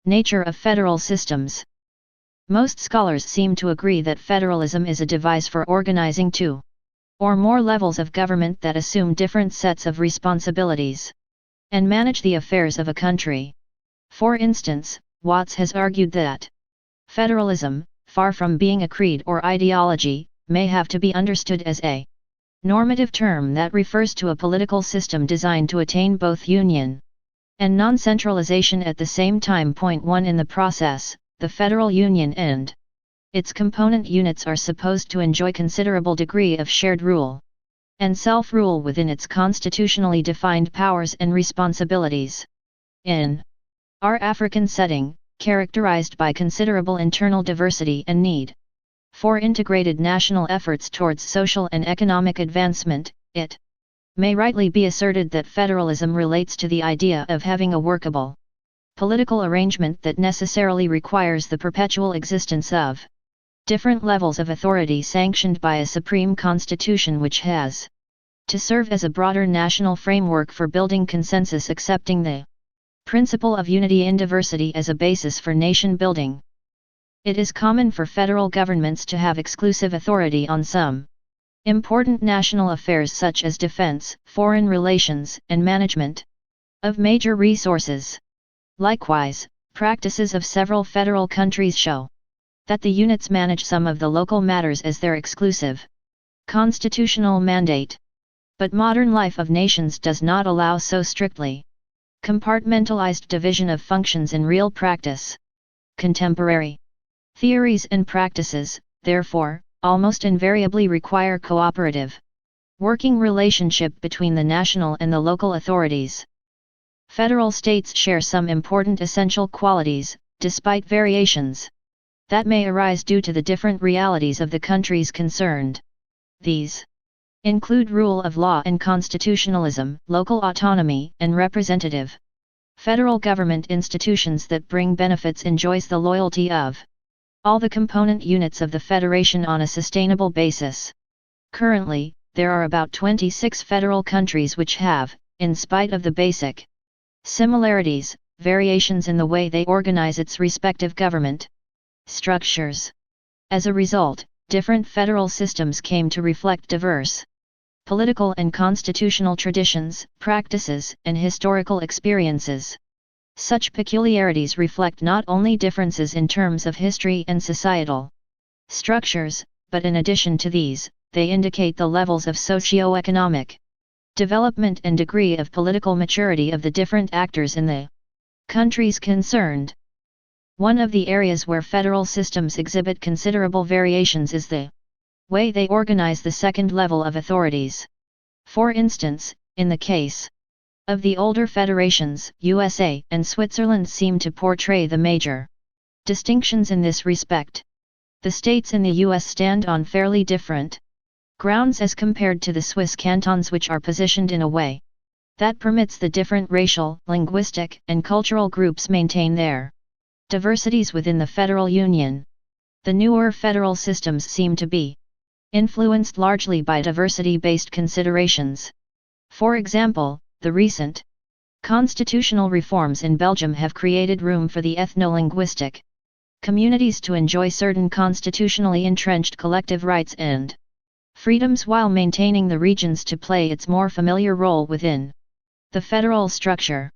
Nature of federal systems. Most scholars seem to agree that federalism is a device for organizing two or more levels of government that assume different sets of responsibilities and manage the affairs of a country. For instance, Watts has argued that federalism, far from being a creed or ideology, may have to be understood as a normative term that refers to a political system designed to attain both union and non-centralization at the same time. Point 1. In the process, the federal union and its component units are supposed to enjoy considerable degree of shared rule and self-rule within its constitutionally defined powers and responsibilities. In our African setting, characterized by considerable internal diversity and need for integrated national efforts towards social and economic advancement, it may rightly be asserted that federalism relates to the idea of having a workable political arrangement that necessarily requires the perpetual existence of different levels of authority sanctioned by a supreme constitution which has to serve as a broader national framework for building consensus, accepting the principle of unity in diversity as a basis for nation building. It is common for federal governments to have exclusive authority on some important national affairs such as defense, foreign relations, and management of major resources. Likewise, practices of several federal countries show that the units manage some of the local matters as their exclusive constitutional mandate. But modern life of nations does not allow so strictly compartmentalized division of functions in real practice. Contemporary theories and practices, therefore, almost invariably require cooperative working relationship between the national and the local authorities. Federal states share some important essential qualities, despite variations that may arise due to the different realities of the countries concerned. These include rule of law and constitutionalism, local autonomy, and representative federal government institutions that bring benefits, enjoys the loyalty of all the component units of the federation on a sustainable basis. Currently, there are about 26 federal countries which have, in spite of the basic similarities, variations in the way they organize its respective government structures. As a result, different federal systems came to reflect diverse political and constitutional traditions, practices, and historical experiences. Such peculiarities reflect not only differences in terms of history and societal structures, but in addition to these, they indicate the levels of socio-economic development and degree of political maturity of the different actors in the countries concerned. One of the areas where federal systems exhibit considerable variations is the way they organize the second level of authorities. For instance, in the case of the older federations, USA and Switzerland seem to portray the major distinctions in this respect. The states in the US stand on fairly different grounds as compared to the Swiss cantons, which are positioned in a way that permits the different racial, linguistic, and cultural groups maintain their diversities within the federal union. The newer federal systems seem to be influenced largely by diversity-based considerations. For example, the recent constitutional reforms in Belgium have created room for the ethno-linguistic communities to enjoy certain constitutionally entrenched collective rights and freedoms while maintaining the regions to play its more familiar role within the federal structure.